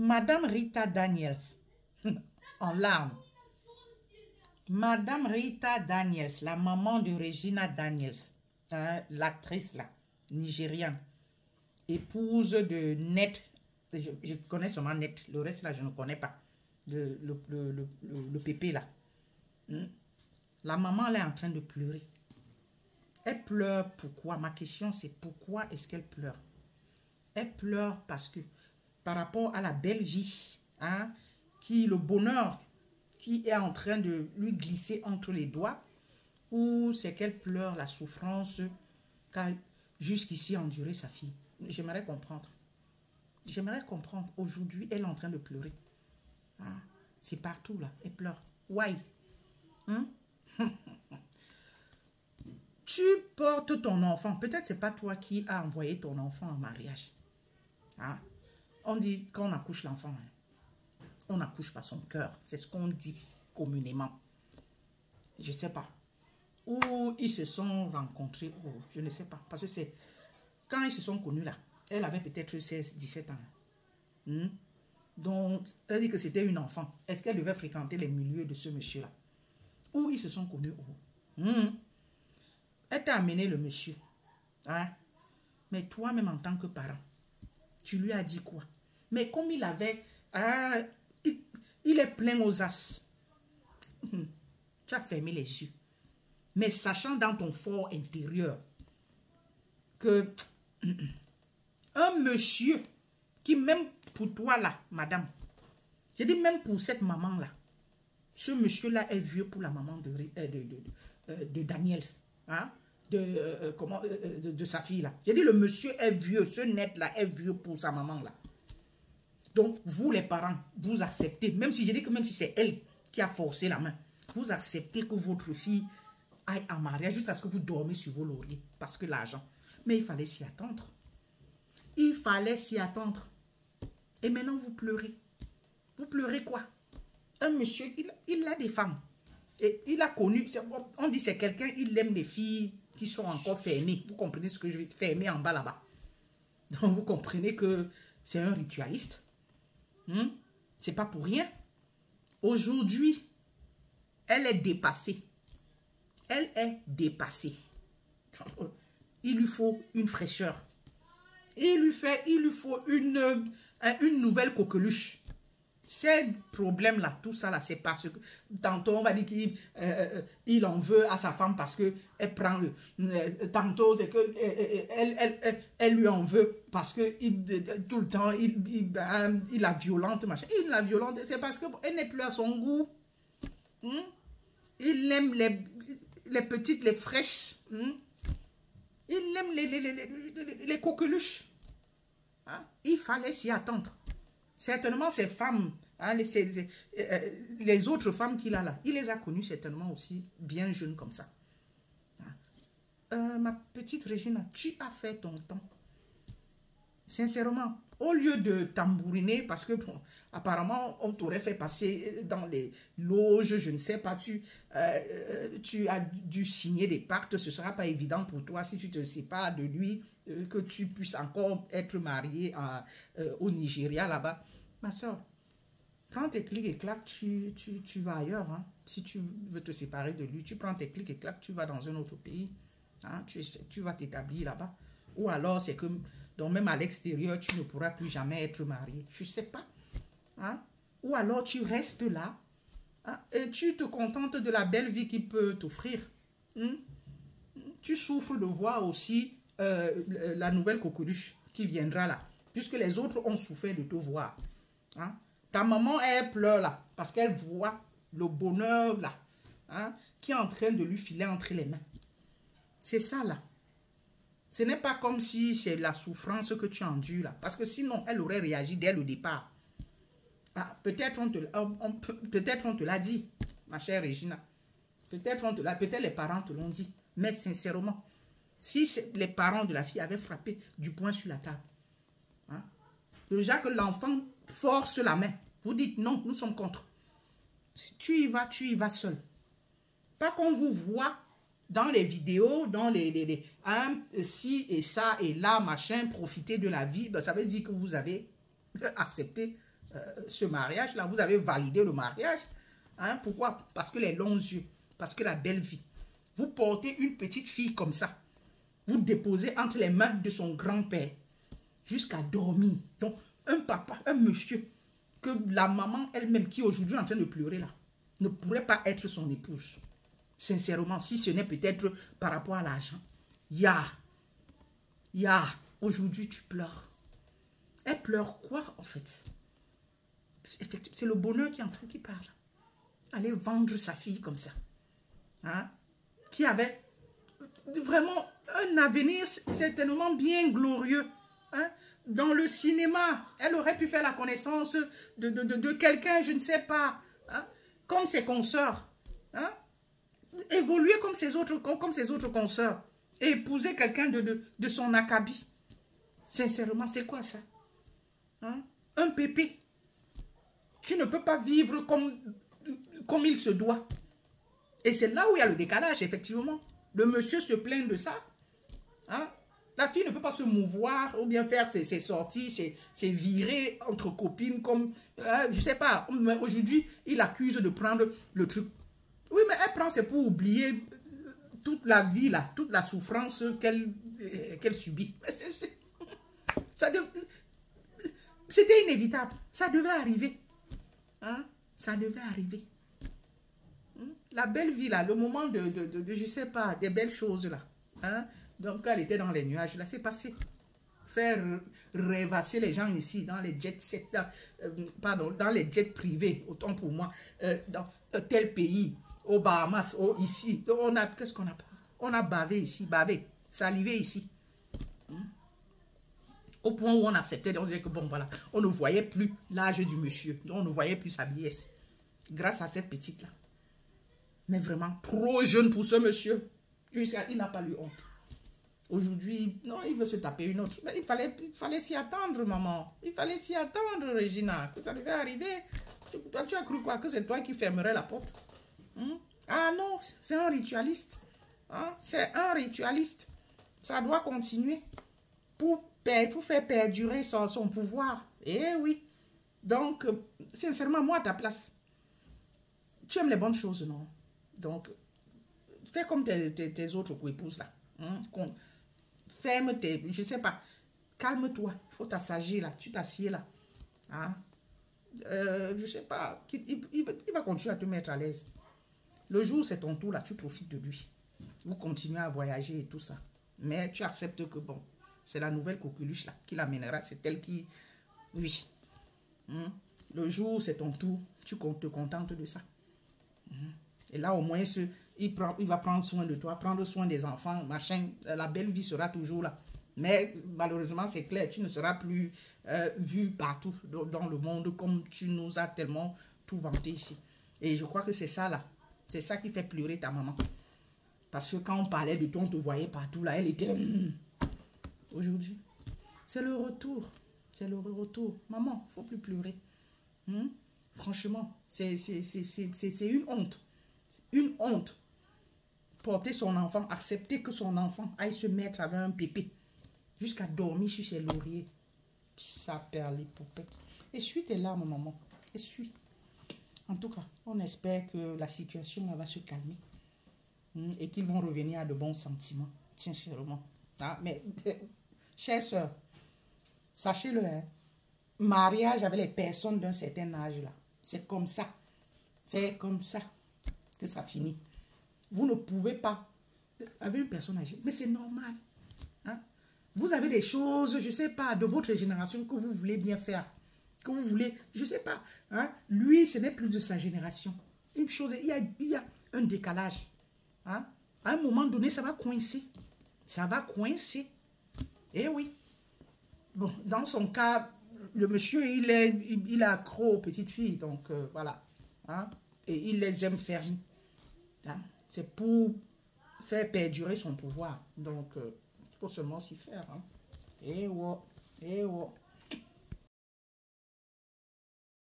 Madame Rita Daniels, en larmes. Madame Rita Daniels, la maman de Regina Daniels, hein, l'actrice là, nigériane, épouse de Net, je connais seulement Net, le reste là je ne connais pas, le pépé là. La maman elle est en train de pleurer. Elle pleure pourquoi? Ma question c'est pourquoi est-ce qu'elle pleure? Elle pleure parce que par rapport à la belle vie, hein, le bonheur qui est en train de lui glisser entre les doigts, ou c'est qu'elle pleure la souffrance qu'a jusqu'ici enduré sa fille. J'aimerais comprendre. J'aimerais comprendre. Aujourd'hui, elle est en train de pleurer. Ah, c'est partout là. Elle pleure. Why? Tu portes ton enfant. Peut-être c'est pas toi qui as envoyé ton enfant en mariage. Ah. On dit quand on accouche l'enfant, hein, on accouche par son cœur. C'est ce qu'on dit communément. Je ne sais pas. Où ils se sont rencontrés. Oh, je ne sais pas. Parce que c'est quand ils se sont connus là. Elle avait peut-être 16, 17 ans. Donc, elle dit que c'était une enfant. Est-ce qu'elle devait fréquenter les milieux de ce monsieur-là? Où ils se sont connus. Oh. Elle t'a amené le monsieur. Hein? Mais toi-même en tant que parent, tu lui as dit quoi? Mais comme il avait... Ah, il est plein aux as. Tu as fermé les yeux. Mais sachant dans ton fort intérieur que un monsieur qui même pour toi là, madame, je dis même pour cette maman là, ce monsieur-là est vieux pour la maman de Daniels. Hein? De sa fille là. J'ai dit le monsieur est vieux, ce net là est vieux pour sa maman là. Donc vous les parents, vous acceptez, même si je dis que même si c'est elle qui a forcé la main, vous acceptez que votre fille aille en mariage jusqu'à ce que vous dormez sur vos lauriers parce que l'argent. Mais il fallait s'y attendre. Il fallait s'y attendre. Et maintenant vous pleurez. Vous pleurez quoi? Un monsieur, il a des femmes. Et il a connu, on dit c'est quelqu'un, il aime les filles qui sont encore fermées. Vous comprenez ce que je vais fermer en bas là-bas. Donc vous comprenez que c'est un ritualiste. C'est pas pour rien. Aujourd'hui, elle est dépassée. Elle est dépassée. Il lui faut une fraîcheur. Il lui faut une nouvelle coqueluche. Ces problèmes-là, tout ça là, c'est parce que tantôt on va dire qu'il en veut à sa femme parce qu'elle prend le... tantôt c'est que elle lui en veut parce que tout le temps il la violente, machin. Il la violente, c'est parce qu'elle n'est plus à son goût. Il aime les petites, les fraîches. Il aime les coqueluches. Hein? Il fallait s'y attendre. Certainement, ces femmes, hein, les autres femmes qu'il a là, il les a connues certainement aussi bien jeunes comme ça. Ma petite Regina, tu as fait ton temps. Sincèrement, au lieu de tambouriner, parce que bon, apparemment, on t'aurait fait passer dans les loges, je ne sais pas, tu as dû signer des pactes, ce ne sera pas évident pour toi si tu te sépares de lui, que tu puisses encore être mariée au Nigeria là-bas. Ma soeur, prends tes clics et claques, tu vas ailleurs. Hein. Si tu veux te séparer de lui, tu prends tes clics et claques, tu vas dans un autre pays. Hein. Tu vas t'établir là-bas. Ou alors, c'est que donc même à l'extérieur, tu ne pourras plus jamais être marié. Je ne sais pas. Hein? Ou alors, tu restes là hein? Et tu te contentes de la belle vie qu'il peut t'offrir. Tu souffres de voir aussi la nouvelle coqueluche qui viendra là. Puisque les autres ont souffert de te voir. Hein? Ta maman, elle pleure là. Parce qu'elle voit le bonheur là. Hein? Qui est en train de lui filer entre les mains. C'est ça là. Ce n'est pas comme si c'est la souffrance que tu endures là. Parce que sinon, elle aurait réagi dès le départ. Ah, peut-être on te l'a dit, ma chère Regina. Peut-être les parents te l'ont dit. Mais sincèrement, si les parents de la fille avaient frappé du poing sur la table, hein, déjà que l'enfant force la main, vous dites non, nous sommes contre. Si tu y vas seul. Pas qu'on vous voit dans les vidéos, dans ci et ça et là, machin, profiter de la vie, ben, ça veut dire que vous avez accepté ce mariage-là. Vous avez validé le mariage. Hein? Pourquoi? Parce que les longs yeux, parce que la belle vie. Vous portez une petite fille comme ça. Vous déposez entre les mains de son grand-père jusqu'à dormir. Donc, un papa, un monsieur, que la maman elle-même qui aujourd'hui est en train de pleurer là, ne pourrait pas être son épouse. Sincèrement, si ce n'est peut-être par rapport à l'argent. Aujourd'hui tu pleures. Elle pleure quoi en fait? C'est le bonheur qui est en train qui parle. Aller vendre sa fille comme ça. Hein? Qui avait vraiment un avenir certainement bien glorieux. Hein? Dans le cinéma, elle aurait pu faire la connaissance de quelqu'un, je ne sais pas. Hein? Comme ses consoeurs. Hein? Évoluer comme ses autres consoeurs. Et épouser quelqu'un de son acabit. Sincèrement, c'est quoi ça? Hein? Un pépé. Tu ne peux pas vivre comme il se doit. Et c'est là où il y a le décalage, effectivement. Le monsieur se plaint de ça. Hein? La fille ne peut pas se mouvoir ou bien faire ses sorties, ses virées entre copines comme, je ne sais pas, aujourd'hui, il accuse de prendre le truc. Oui, mais elle prend, c'est pour oublier toute la vie, là, toute la souffrance qu'elle subit. C'était inévitable. Ça devait arriver. Hein? Ça devait arriver. La belle vie, là, le moment je ne sais pas, des belles choses, là. Hein? Donc, elle était dans les nuages, là, c'est passé. Faire rêvasser les gens ici, dans les jets, dans les jets privés, autant pour moi, dans tel pays, aux Bahamas, ici. Qu'est-ce qu'on a? On a bavé ici, salivé ici. Au point où on acceptait, on disait que bon, voilà, on ne voyait plus l'âge du monsieur, on ne voyait plus sa vieillesse. Grâce à cette petite-là. Mais vraiment, trop jeune pour ce monsieur. Il n'a pas eu honte. Aujourd'hui, non, il veut se taper une autre. Mais il fallait s'y attendre, maman. Il fallait s'y attendre, Regina, que ça devait arriver. Tu as cru quoi? Que c'est toi qui fermerais la porte? Ah non, c'est un ritualiste. Hein? C'est un ritualiste. Ça doit continuer pour faire perdurer son pouvoir. Eh oui. Donc, sincèrement, moi, à ta place, tu aimes les bonnes choses, non? Donc, fais comme tes autres co-épouses là. Ferme je sais pas, calme-toi. Il faut t'assagir là. Tu t'assieds là. Hein? Je sais pas. Il va continuer à te mettre à l'aise. Le jour, c'est ton tour là. Tu profites de lui. Vous continuez à voyager et tout ça. Mais tu acceptes que bon, c'est la nouvelle coqueluche là qui l'amènera. C'est elle qui... Oui. Le jour, c'est ton tour. Tu te contentes de ça. Et là, au moins, il va prendre soin de toi, prendre soin des enfants, machin. La belle vie sera toujours là. Mais malheureusement, c'est clair, tu ne seras plus vu partout dans le monde comme tu nous as tellement tout vanté ici. Et je crois que c'est ça là. C'est ça qui fait pleurer ta maman. Parce que quand on parlait de toi, on te voyait partout là. Elle était... Aujourd'hui, c'est le retour. C'est le retour. Maman, il ne faut plus pleurer. Franchement, c'est une honte. Une honte. Porter son enfant, accepter que son enfant aille se mettre avec un pépé jusqu'à dormir sur ses lauriers. Ça perd les poupettes. Essuie tes larmes, maman. Essuie. En tout cas, on espère que la situation va se calmer et qu'ils vont revenir à de bons sentiments, sincèrement. Ah, mais, chère soeur, sachez-le, hein, mariage avec les personnes d'un certain âge, là, c'est comme ça. C'est comme ça que ça finit. Vous ne pouvez pas, avec une personne âgée, mais c'est normal. Hein? Vous avez des choses, je ne sais pas, de votre génération que vous voulez bien faire. Que vous voulez, je ne sais pas. Hein? Lui, ce n'est plus de sa génération. Une chose, il y a un décalage. Hein? À un moment donné, ça va coincer. Ça va coincer. Eh oui. Bon, dans son cas, le monsieur, il est accro aux petites filles. Donc, voilà. Hein? Et il les aime fermer. Hein? C'est pour faire perdurer son pouvoir. Donc, il faut seulement s'y faire. Hein? Eh ouais. Eh ouais.